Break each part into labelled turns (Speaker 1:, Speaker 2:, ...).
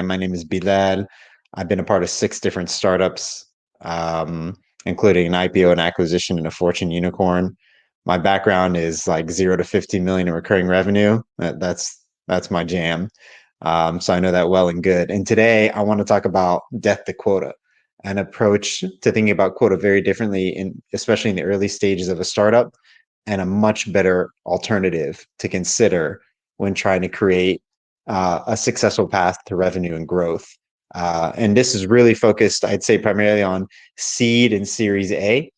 Speaker 1: My name is Bilal. I've been a part of 6 different startups, including an IPO, an acquisition, and a Fortune unicorn. My background is like 0 to 50 million in recurring revenue. That's my jam. So I know that well and good. And today I want to talk about death to quota, an approach to thinking about quota very differently, especially in the early stages of a startup, and a much better alternative to consider when trying to create a successful path to revenue and growth. And this is really focused, I'd say, primarily on seed and Series A.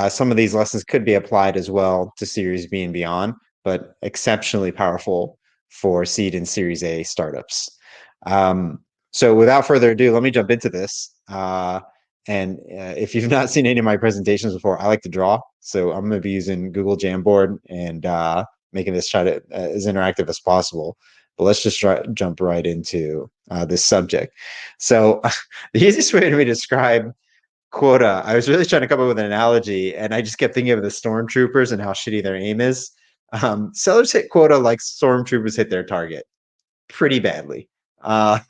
Speaker 1: Some of these lessons could be applied as well to Series B and beyond, but exceptionally powerful for seed and Series A startups. So without further ado, let me jump into this. And if you've not seen any of my presentations before, I like to draw. So I'm going to be using Google Jamboard and making this try to as interactive as possible. But let's just jump right into this subject. So the easiest way to me describe quota, I was really trying to come up with an analogy, and I just kept thinking of the stormtroopers and how shitty their aim is. Sellers hit quota like stormtroopers hit their target pretty badly. Uh,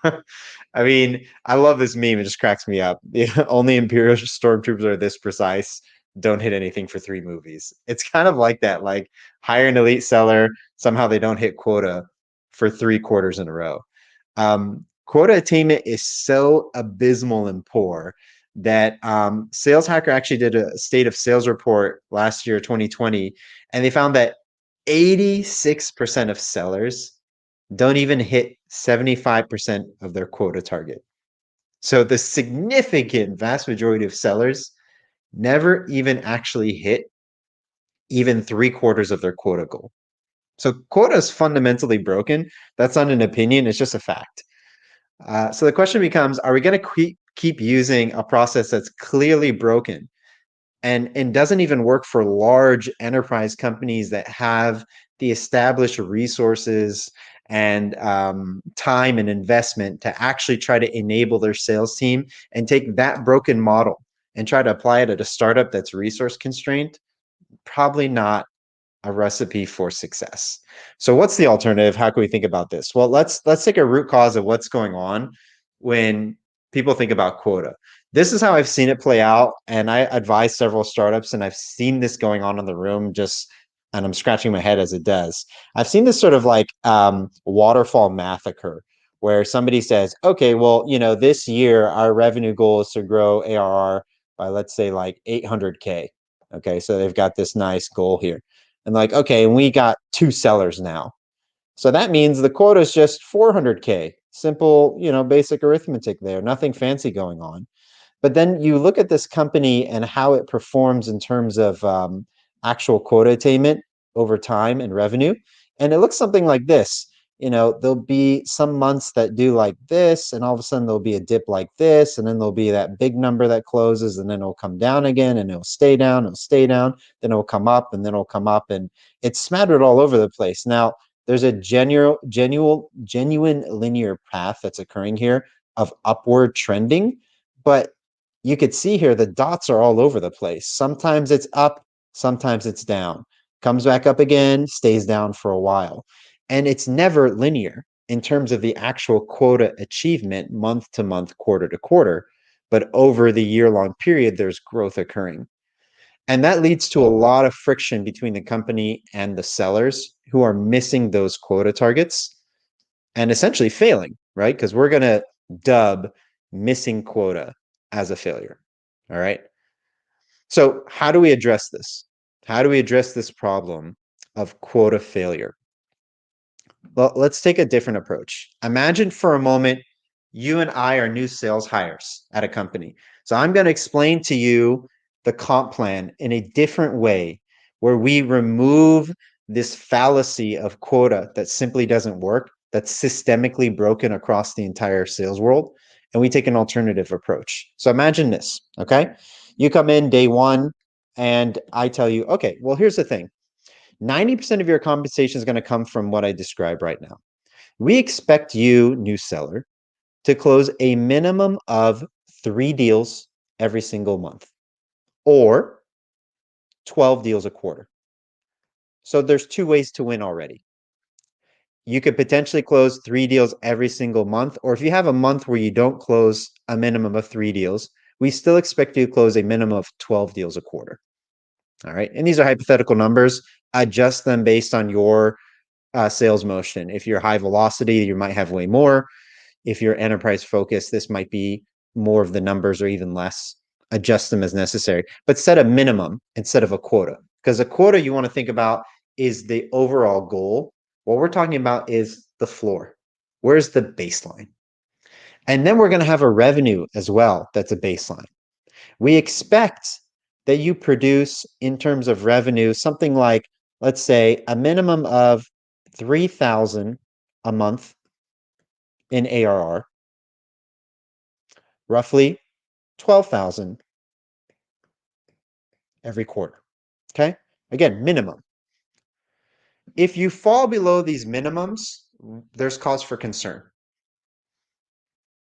Speaker 1: I mean, I love this meme. It just cracks me up. Only Imperial stormtroopers are this precise. Don't hit anything for 3 movies. It's kind of like that. Like hire an elite seller. Somehow they don't hit quota for 3 quarters in a row. Quota attainment is so abysmal and poor that Sales Hacker actually did a state of sales report last year, 2020, and they found that 86% of sellers don't even hit 75% of their quota target. So the significant vast majority of sellers never even actually hit even 3 quarters of their quota goal. So quota is fundamentally broken. That's not an opinion, it's just a fact. So the question becomes, are we going to keep using a process that's clearly broken and doesn't even work for large enterprise companies that have the established resources and time and investment to actually try to enable their sales team and take that broken model and try to apply it at a startup that's resource constrained? Probably not a recipe for success. So what's the alternative? How can we think about this? Well, let's take a root cause of what's going on when people think about quota. This is how I've seen it play out, and I advise several startups, and I've seen this going on in the room just, and I'm scratching my head as it does. I've seen this sort of like waterfall math occur, where somebody says, okay, well, this year our revenue goal is to grow ARR by, let's say, like 800K. Okay, so they've got this nice goal here. And like, okay, and we got 2 sellers now. So that means the quota is just 400K. Simple, basic arithmetic there, nothing fancy going on. But then you look at this company and how it performs in terms of actual quota attainment over time and revenue. And it looks something like this. There'll be some months that do like this, and all of a sudden there'll be a dip like this, and then there'll be that big number that closes, and then it'll come down again, and it'll stay down, then it'll come up, and then it'll come up, and it's smattered all over the place. Now, there's a genuine linear path that's occurring here of upward trending, but you could see here the dots are all over the place. Sometimes it's up, sometimes it's down. Comes back up again, stays down for a while. And it's never linear in terms of the actual quota achievement month to month, quarter to quarter. But over the year-long period, there's growth occurring. And that leads to a lot of friction between the company and the sellers who are missing those quota targets and essentially failing, right? Because we're going to dub missing quota as a failure. All right. So, how do we address this? How do we address this problem of quota failure? Well, let's take a different approach. Imagine for a moment you and I are new sales hires at a company. So, I'm going to explain to you the comp plan in a different way where we remove this fallacy of quota that simply doesn't work, that's systemically broken across the entire sales world, and we take an alternative approach. So imagine this, okay? You come in day one, and I tell you, okay, well, here's the thing. 90% of your compensation is going to come from what I described right now. We expect you, new seller, to close a minimum of 3 deals every single month or 12 deals a quarter. So there's 2 ways to win already. you could potentially close 3 deals every single month. Or if you have a month where you don't close a minimum of 3 deals, we still expect you to close a minimum of 12 deals a quarter. All right. And these are hypothetical numbers. Adjust them based on your sales motion. If you're high velocity, you might have way more. If you're enterprise focused, this might be more of the numbers or even less. Adjust them as necessary, but set a minimum instead of a quota. Because a quota you want to think about is the overall goal. What we're talking about is the floor. Where's the baseline? And then we're going to have a revenue as well that's a baseline. We expect that you produce, in terms of revenue, something like, let's say, a minimum of 3,000 a month in ARR, roughly 12,000 every quarter. Okay. Again, minimum. If you fall below these minimums, there's cause for concern.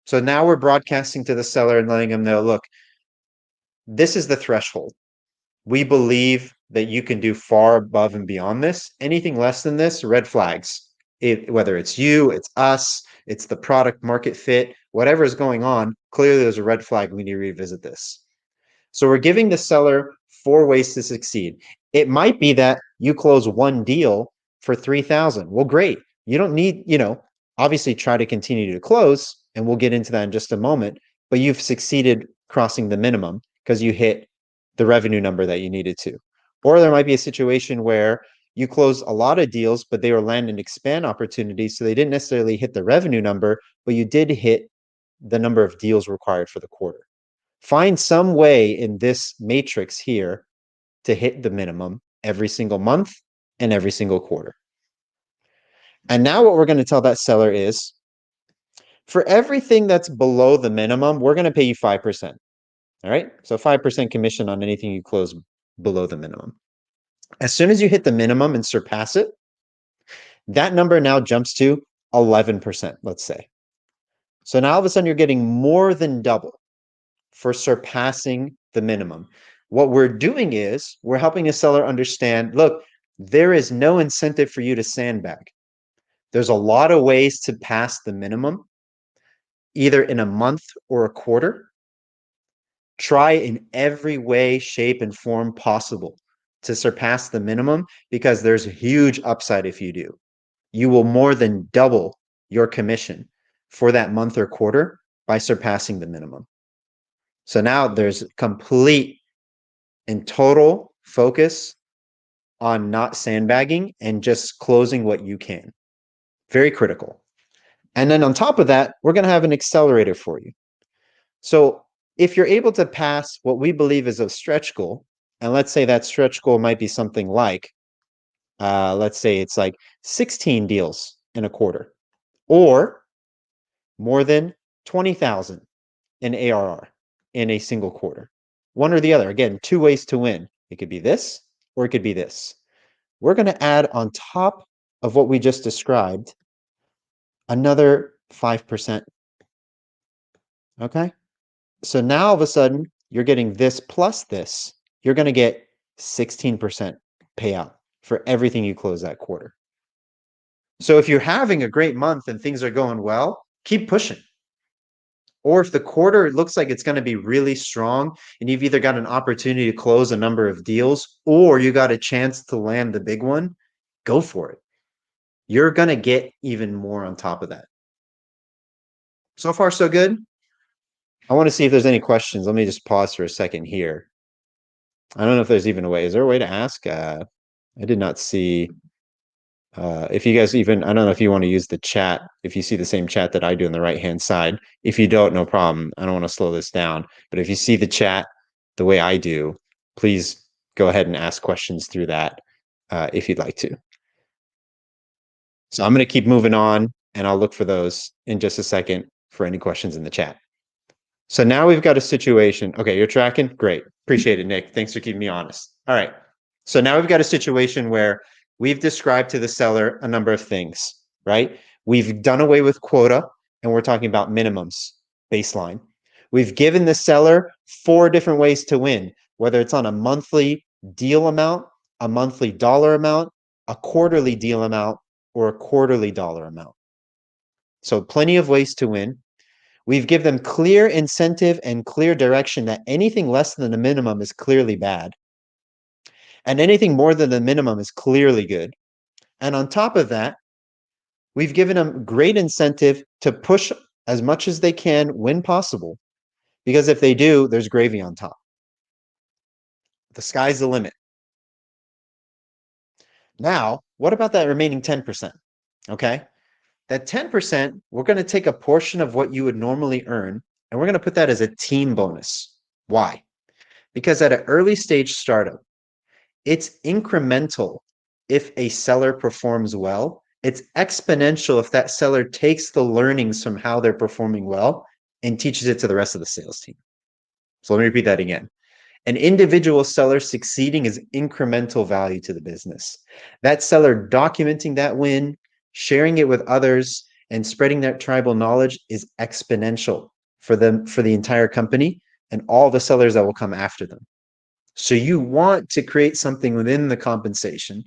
Speaker 1: So now we're broadcasting to the seller and letting them know, look, this is the threshold. We believe that you can do far above and beyond this. Anything less than this, red flags. Whether it's you, it's us, it's the product market fit, whatever is going on, clearly there's a red flag. We need to revisit this. So we're giving the seller 4 ways to succeed. It might be that you close one deal for 3,000. Well, great. You don't need, obviously try to continue to close, and we'll get into that in just a moment, but you've succeeded crossing the minimum because you hit the revenue number that you needed to. Or there might be a situation where you close a lot of deals, but they were land and expand opportunities, so they didn't necessarily hit the revenue number, but you did hit the number of deals required for the quarter. Find some way in this matrix here to hit the minimum every single month and every single quarter. And now what we're going to tell that seller is, for everything that's below the minimum, we're going to pay you 5%. All right. So 5% commission on anything you close below the minimum. As soon as you hit the minimum and surpass it, that number now jumps to 11%, let's say. So now all of a sudden you're getting more than double for surpassing the minimum. What we're doing is we're helping a seller understand, look, there is no incentive for you to sandbag. There's a lot of ways to pass the minimum, either in a month or a quarter. Try in every way, shape, and form possible to surpass the minimum, because there's a huge upside if you do. You will more than double your commission for that month or quarter by surpassing the minimum. So now there's complete and total focus on not sandbagging and just closing what you can. Very critical. And then on top of that, we're going to have an accelerator for you. So if you're able to pass what we believe is a stretch goal, and let's say that stretch goal might be something like, let's say it's like 16 deals in a quarter, or more than 20,000 in ARR in a single quarter. One or the other. Again, 2 ways to win. It could be this, or it could be this. We're going to add on top of what we just described another 5%. Okay. So now all of a sudden you're getting this plus this. You're going to get 16% payout for everything you close that quarter. So if you're having a great month and things are going well, keep pushing. Or if the quarter looks like it's going to be really strong and you've either got an opportunity to close a number of deals or you got a chance to land the big one, go for it. You're going to get even more on top of that. So far, so good. I want to see if there's any questions. Let me just pause for a second here. I don't know if there's even a way. Is there a way to ask? I did not see. If you guys even, I don't know if you want to use the chat, if you see the same chat that I do on the right-hand side. If you don't, no problem. I don't want to slow this down. But if you see the chat the way I do, please go ahead and ask questions through that if you'd like to. So I'm going to keep moving on, and I'll look for those in just a second for any questions in the chat. So now we've got a situation. Okay, you're tracking? Great. Appreciate it, Nick. Thanks for keeping me honest. All right. So now we've got a situation where we've described to the seller a number of things, right? We've done away with quota, and we're talking about minimums, baseline. We've given the seller 4 different ways to win, whether it's on a monthly deal amount, a monthly dollar amount, a quarterly deal amount, or a quarterly dollar amount. So plenty of ways to win. We've given them clear incentive and clear direction that anything less than the minimum is clearly bad, and anything more than the minimum is clearly good. And on top of that, we've given them great incentive to push as much as they can when possible, because if they do, there's gravy on top. The sky's the limit. Now, what about that remaining 10%? Okay. That 10%, we're going to take a portion of what you would normally earn, and we're going to put that as a team bonus. Why? Because at an early stage startup, it's incremental if a seller performs well. It's exponential if that seller takes the learnings from how they're performing well and teaches it to the rest of the sales team. So let me repeat that again. An individual seller succeeding is incremental value to the business. That seller documenting that win, sharing it with others, and spreading that tribal knowledge is exponential for them, for the entire company and all the sellers that will come after them. So you want to create something within the compensation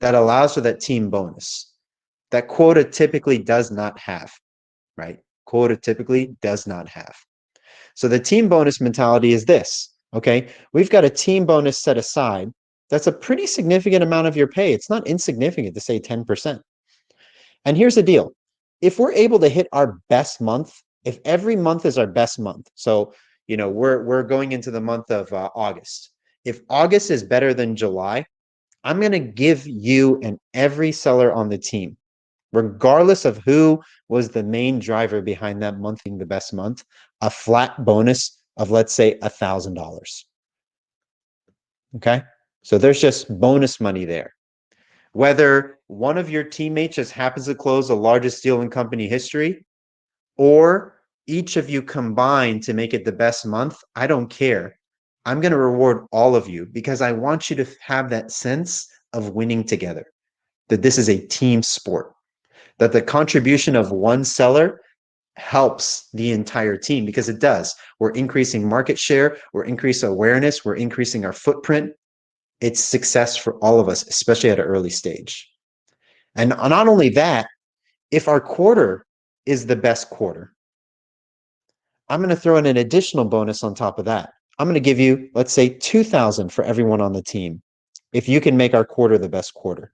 Speaker 1: that allows for that team bonus that quota typically does not have, right? Quota typically does not have. So the team bonus mentality is this, okay? We've got a team bonus set aside. That's a pretty significant amount of your pay. It's not insignificant to say 10%. And here's the deal. If we're able to hit our best month, if every month is our best month, so we're going into the month of August. If August is better than July, I'm going to give you and every seller on the team, regardless of who was the main driver behind that month being the best month, a flat bonus of, let's say, $1,000. Okay. So there's just bonus money there. Whether one of your teammates just happens to close the largest deal in company history, or each of you combine to make it the best month, I don't care. I'm going to reward all of you because I want you to have that sense of winning together, that this is a team sport, that the contribution of one seller helps the entire team, because it does. We're increasing market share, we're increasing awareness, we're increasing our footprint. It's success for all of us, especially at an early stage. And not only that, if our quarter is the best quarter, I'm going to throw in an additional bonus on top of that. I'm going to give you, let's say, 2,000 for everyone on the team if you can make our quarter the best quarter.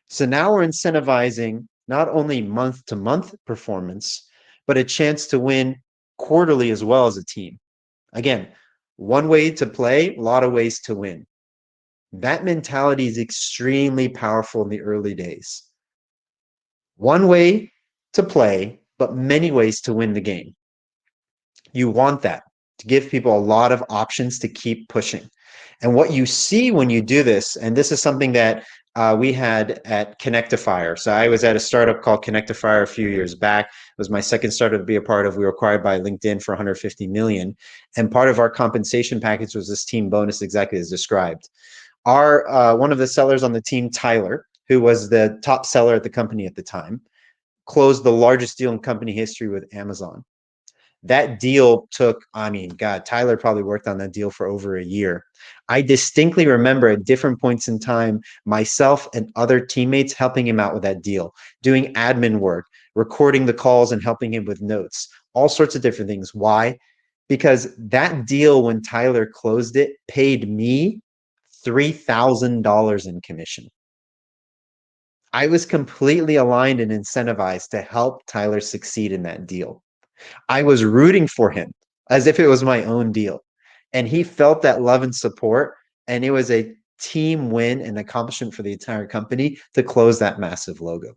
Speaker 1: So now we're incentivizing not only month to month performance, but a chance to win quarterly as well as a team. Again, one way to play, a lot of ways to win. That mentality is extremely powerful in the early days. One way to play, but many ways to win the game. You want that, to give people a lot of options to keep pushing. And what you see when you do this, and this is something that we had at Connectifier. So I was at a startup called Connectifier a few years back. It was my second startup to be a part of. We were acquired by LinkedIn for 150 million. And part of our compensation package was this team bonus, exactly as described. Our one of the sellers on the team, Tyler, who was the top seller at the company at the time, closed the largest deal in company history with Amazon. That deal took, I mean, God, Tyler probably worked on that deal for over a year. I distinctly remember at different points in time, myself and other teammates helping him out with that deal, doing admin work, recording the calls and helping him with notes, all sorts of different things. Why? Because that deal, when Tyler closed it, paid me $3,000 in commission. I was completely aligned and incentivized to help Tyler succeed in that deal. I was rooting for him as if it was my own deal. And he felt that love and support. And it was a team win and accomplishment for the entire company to close that massive logo.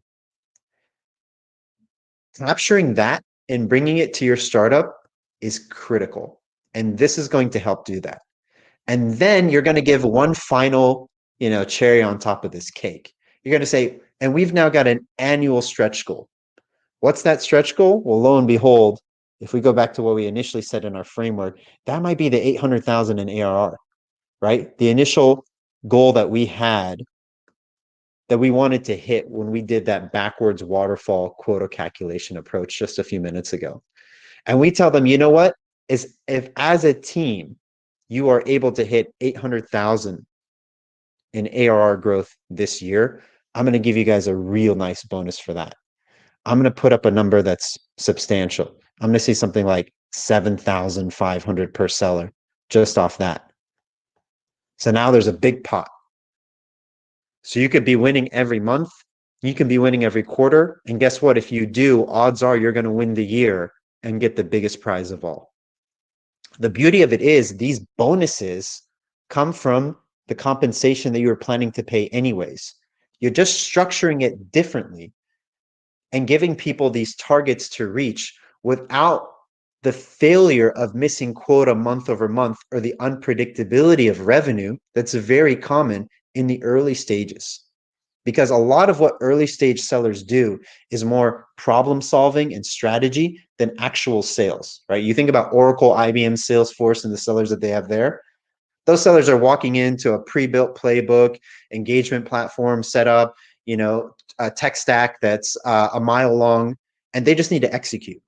Speaker 1: Capturing that and bringing it to your startup is critical. And this is going to help do that. And then you're going to give one final, cherry on top of this cake. You're going to say, and we've now got an annual stretch goal. What's that stretch goal? Well, lo and behold, if we go back to what we initially said in our framework, that might be the 800,000 in ARR, right? The initial goal that we had, that we wanted to hit when we did that backwards waterfall quota calculation approach just a few minutes ago. And we tell them, you know what? Is if as a team, you are able to hit 800,000 in ARR growth this year, I'm going to give you guys a real nice bonus for that. I'm going to put up a number that's substantial. I'm going to say something like 7,500 per seller just off that. So now there's a big pot. So you could be winning every month. You can be winning every quarter. And guess what? If you do, odds are you're going to win the year and get the biggest prize of all. The beauty of it is these bonuses come from the compensation that you were planning to pay anyways. You're just structuring it differently and giving people these targets to reach without the failure of missing quota month over month or the unpredictability of revenue that's very common in the early stages. Because a lot of what early stage sellers do is more problem solving and strategy than actual sales, right? You think about Oracle, IBM, Salesforce, and the sellers that they have there. Those sellers are walking into a pre-built playbook, engagement platform set up, a tech stack that's a mile long, and they just need to execute.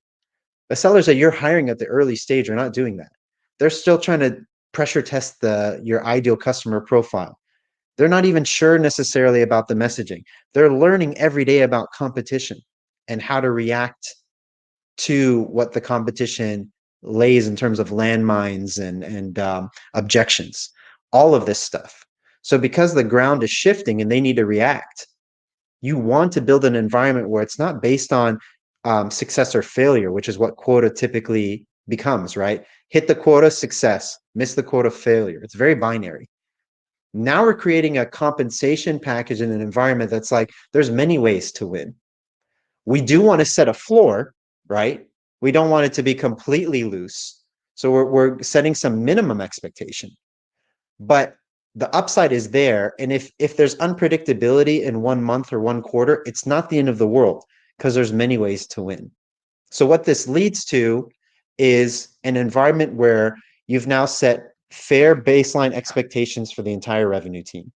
Speaker 1: The sellers that you're hiring at the early stage are not doing that. They're still trying to pressure test your ideal customer profile. They're not even sure necessarily about the messaging. They're learning every day about competition and how to react to what the competition lays in terms of landmines and objections, all of this stuff. So because the ground is shifting and they need to react, you want to build an environment where it's not based on success or failure, which is what quota typically becomes, right? Hit the quota, success, miss the quota, failure. It's very binary. Now we're creating a compensation package in an environment that's like, there's many ways to win. We do want to set a floor, right? We don't want it to be completely loose. So we're setting some minimum expectation. But the upside is there. And if there's unpredictability in 1 month or 1 quarter, it's not the end of the world because there's many ways to win. So what this leads to is an environment where you've now set fair baseline expectations for the entire revenue team.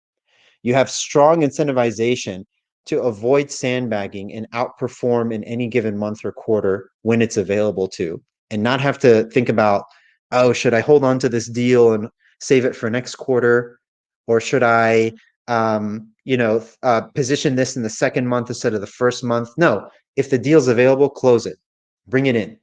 Speaker 1: You have strong incentivization to avoid sandbagging and outperform in any given month or quarter when it's available to, and not have to think about, oh, should I hold on to this deal and save it for next quarter? Or should I, position this in the second month instead of the first month? No, if the deal's available, close it, bring it in.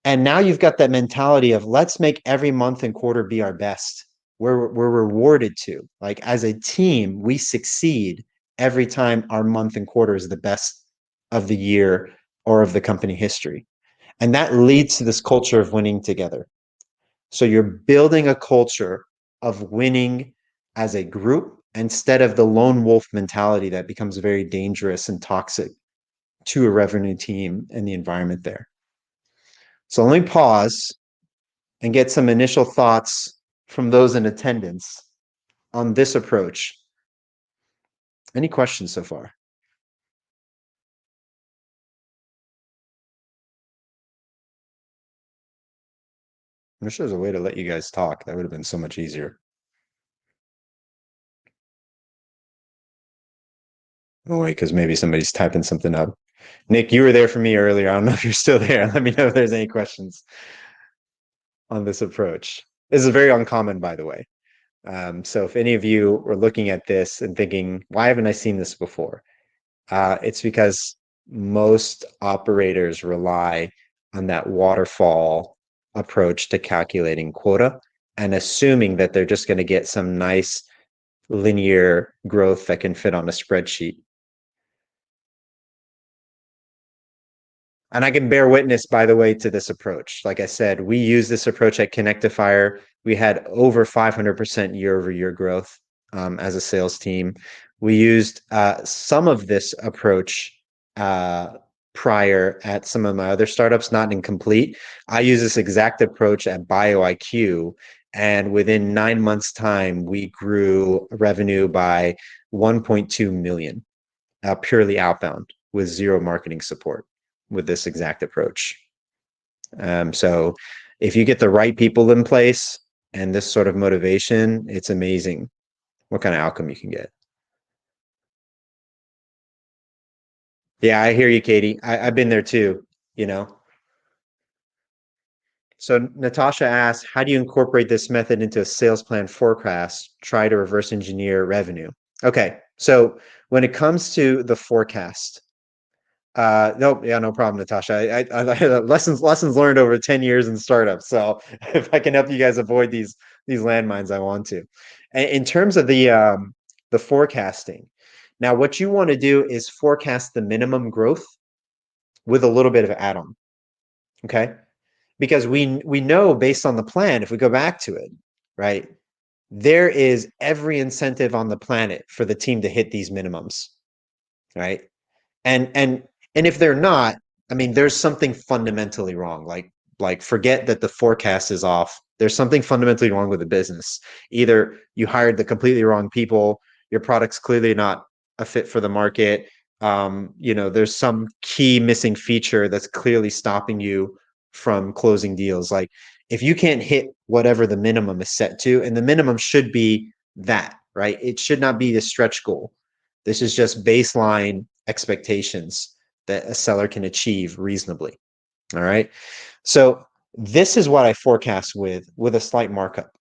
Speaker 1: And now you've got that mentality of let's make every month and quarter be our best. We're rewarded to, like, as a team, we succeed every time our month and quarter is the best of the year or of the company history. And that leads to this culture of winning together. So you're building a culture of winning as a group instead of the lone wolf mentality that becomes very dangerous and toxic to a revenue team and the environment there. So let me pause and get some initial thoughts from those in attendance on this approach. Any questions so far? I wish there was a way to let you guys talk. That would have been so much easier. Oh, wait, because maybe somebody's typing something up. Nick, you were there for me earlier. I don't know if you're still there. Let me know if there's any questions on this approach. This is very uncommon, by the way. So if any of you were looking at this and thinking, why haven't I seen this before? It's because most operators rely on that waterfall approach to calculating quota and assuming that they're just going to get some nice linear growth that can fit on a spreadsheet. And I can bear witness, by the way, to this approach. Like I said, we use this approach at Connectifier. We had over 500% year over year growth as a sales team. We used some of this approach prior at some of my other startups, not incomplete. I use this exact approach at BioIQ. And within 9 months' time, we grew revenue by 1.2 million, purely outbound with zero marketing support with this exact approach. So if you get the right people in place and this sort of motivation, it's amazing what kind of outcome you can get. Yeah, I hear you, Katie. I've been there too, you know. So Natasha asked, how do you incorporate this method into a sales plan forecast? Try to reverse engineer revenue. Okay. So when it comes to the forecast, nope, yeah, no problem, Natasha. I lessons learned over 10 years in startups. So if I can help you guys avoid these landmines, I want to. In terms of the forecasting, now what you want to do is forecast the minimum growth with a little bit of add-on. Okay. Because we know based on the plan, if we go back to it, right, there is every incentive on the planet for the team to hit these minimums, right? And and if they're not, I mean, there's something fundamentally wrong. Like forget that the forecast is off. There's something fundamentally wrong with the business. Either you hired the completely wrong people, your product's clearly not a fit for the market. There's some key missing feature that's clearly stopping you from closing deals. Like if you can't hit whatever the minimum is set to, and the minimum should be that, right? It should not be the stretch goal. This is just baseline expectations that a seller can achieve reasonably. All right. So this is what I forecast with a slight markup.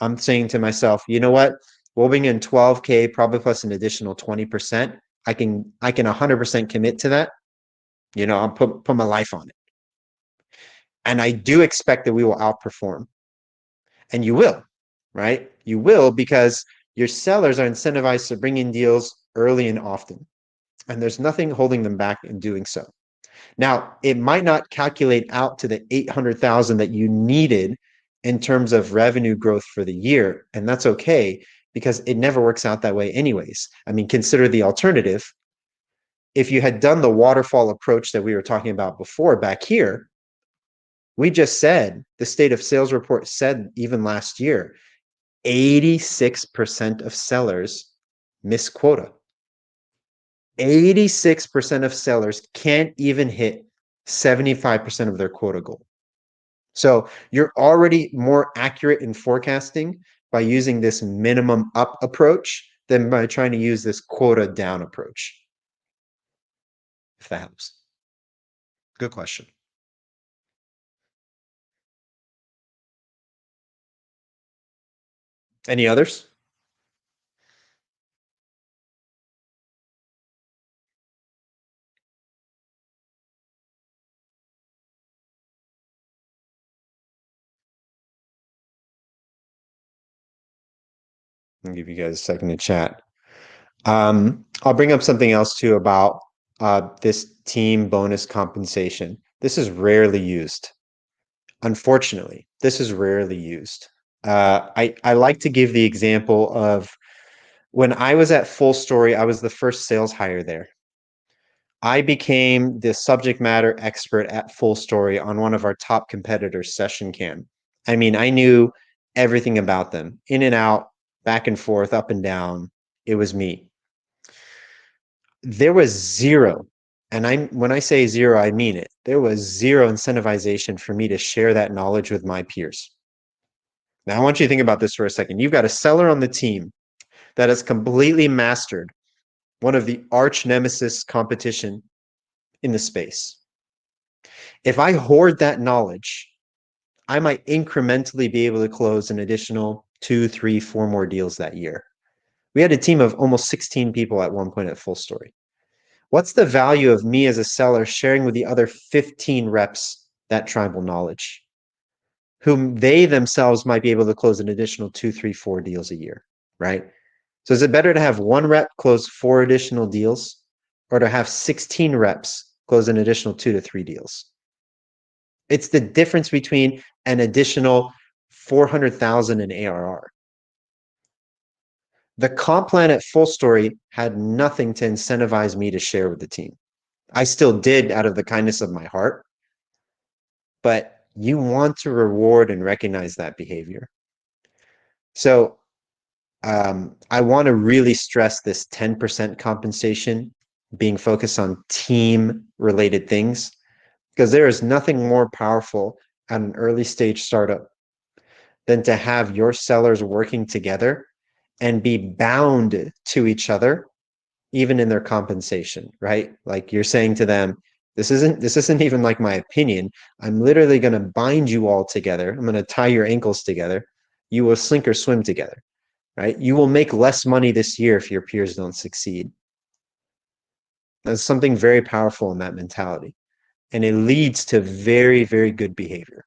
Speaker 1: I'm saying to myself, you know what? We'll bring in 12K, probably plus an additional 20%. I can 100% commit to that. I'll put my life on it. And I do expect that we will outperform. And you will, right? You will because your sellers are incentivized to bring in deals early and often. And there's nothing holding them back in doing so. Now, it might not calculate out to the 800,000 that you needed in terms of revenue growth for the year, and that's okay because it never works out that way anyways. I mean, consider the alternative. If you had done the waterfall approach that we were talking about before back here, we just said the state of sales report said even last year, 86% of sellers miss quota. 86% of sellers can't even hit 75% of their quota goal. So you're already more accurate in forecasting by using this minimum up approach than by trying to use this quota down approach, if that helps. Good question. Any others? I'll give you guys a second to chat. I'll bring up something else too about this team bonus compensation. This is rarely used. Unfortunately, this is rarely used. I like to give the example of when I was at Full Story, I was the first sales hire there. I became the subject matter expert at Full Story on one of our top competitors, Session Cam. I mean, I knew everything about them, in and out, back and forth, up and down. It was me. There was zero, and when I say zero, I mean it. There was zero incentivization for me to share that knowledge with my peers. Now, I want you to think about this for a second. You've got a seller on the team that has completely mastered one of the arch nemesis competition in the space. If I hoard that knowledge, I might incrementally be able to close an additional 2, 3, 4 more deals that year. We had a team of almost 16 people at one point at Full Story. What's the value of me as a seller sharing with the other 15 reps that tribal knowledge, whom they themselves might be able to close an additional 2, 3, 4 deals a year, right? So is it better to have one rep close 4 additional deals or to have 16 reps close an additional 2 to 3 deals? It's the difference between an additional 400,000 in ARR. The comp plan at Full Story had nothing to incentivize me to share with the team. I still did out of the kindness of my heart, but you want to reward and recognize that behavior. So I want to really stress this 10% compensation being focused on team related things because there is nothing more powerful at an early stage startup than to have your sellers working together and be bound to each other even in their compensation, right? Like you're saying to them, this isn't even like my opinion. I'm literally going to bind you all together. I'm going to tie your ankles together. You will sink or swim together. right? You will make less money this year if your peers don't succeed. There's something very powerful in that mentality. And it leads to very, very good behavior,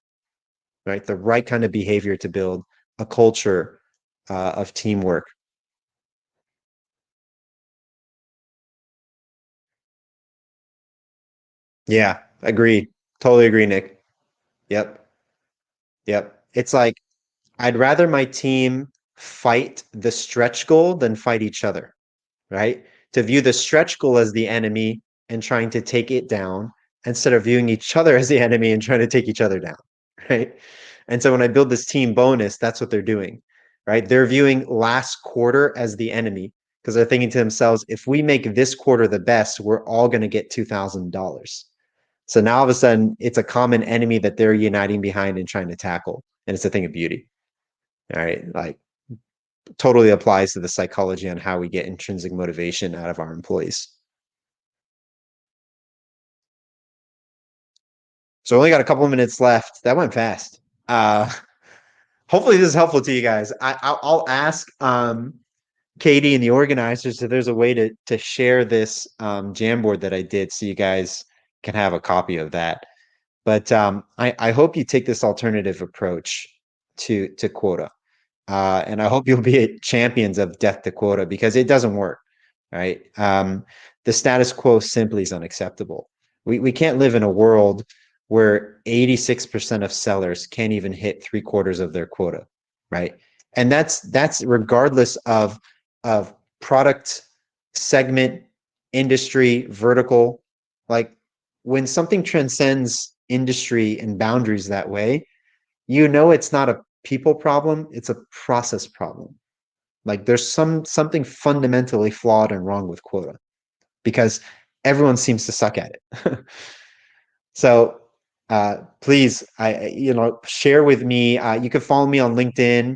Speaker 1: right? The right kind of behavior to build a culture of teamwork. Yeah, agree. Totally agree, Nick. Yep. Yep. It's like I'd rather my team fight the stretch goal than fight each other, right? To view the stretch goal as the enemy and trying to take it down instead of viewing each other as the enemy and trying to take each other down, right? And so when I build this team bonus, that's what they're doing, right? They're viewing last quarter as the enemy because they're thinking to themselves, if we make this quarter the best, we're all going to get $2,000. So now all of a sudden, it's a common enemy that they're uniting behind and trying to tackle. And it's a thing of beauty. All right. Like totally applies to the psychology on how we get intrinsic motivation out of our employees. So only got a couple of minutes left. That went fast. Hopefully this is helpful to you guys. I'll ask Katie and the organizers if there's a way to share this Jamboard that I did so you guys can have a copy of that. But I hope you take this alternative approach to quota. And I hope you'll be champions of death to quota because it doesn't work, right? The status quo simply is unacceptable. We can't live in a world where 86% of sellers can't even hit three-quarters of their quota, right? And that's regardless of product segment, industry, vertical. Like when something transcends industry and boundaries that way, you know it's not a people problem, it's a process problem. Like there's something fundamentally flawed and wrong with quota because everyone seems to suck at it. So please, share with me. You can follow me on LinkedIn.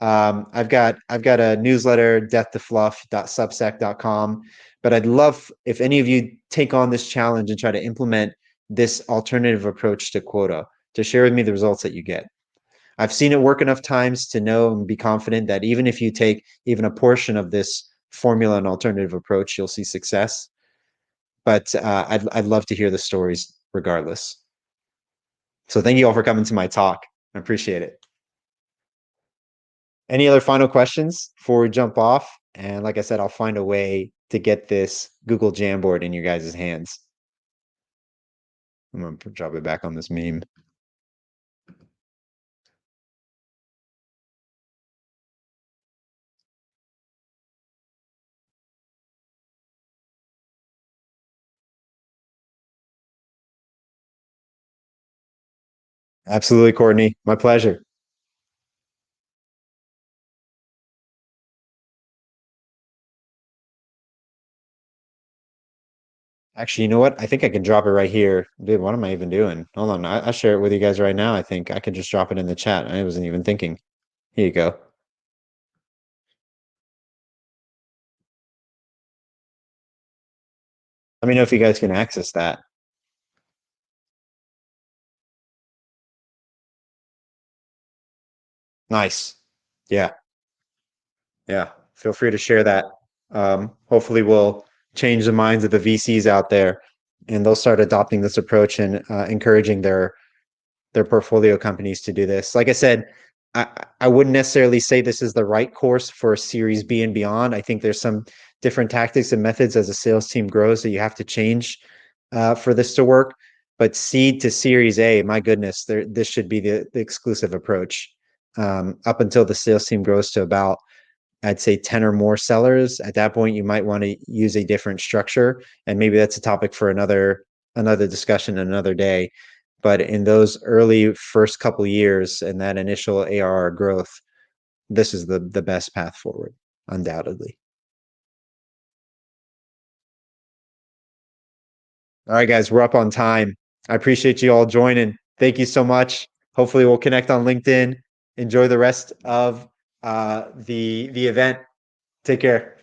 Speaker 1: I've got a newsletter, deathtofluff.substack.com. But I'd love if any of you take on this challenge and try to implement this alternative approach to quota to share with me the results that you get. I've seen it work enough times to know and be confident that even if you take even a portion of this formula and alternative approach, you'll see success. But I'd love to hear the stories regardless. So thank you all for coming to my talk. I appreciate it. Any other final questions before we jump off? And like I said, I'll find a way to get this Google Jamboard in your guys' hands. I'm gonna drop it back on this meme. Absolutely, Courtney. My pleasure. Actually, you know what? I think I can drop it right here. Dude, what am I even doing? Hold on. I'll share it with you guys right now. I think I could just drop it in the chat. I wasn't even thinking. Here you go. Let me know if you guys can access that. Nice. Yeah. Yeah. Feel free to share that. Hopefully we'll change the minds of the VCs out there and they'll start adopting this approach and encouraging their portfolio companies to do this. Like I said, I, I wouldn't necessarily say this is the right course for Series B and beyond. I think there's some different tactics and methods as a sales team grows that you have to change for this to work. But seed to Series A, my goodness, this should be the exclusive approach. Up until the sales team grows to about, I'd say 10 or more sellers. At that point, you might want to use a different structure. And maybe that's a topic for another discussion another day. But in those early first couple years and that initial ARR growth, this is the best path forward, undoubtedly. All right, guys, we're up on time. I appreciate you all joining. Thank you so much. Hopefully, we'll connect on LinkedIn. Enjoy the rest of the event. Take care.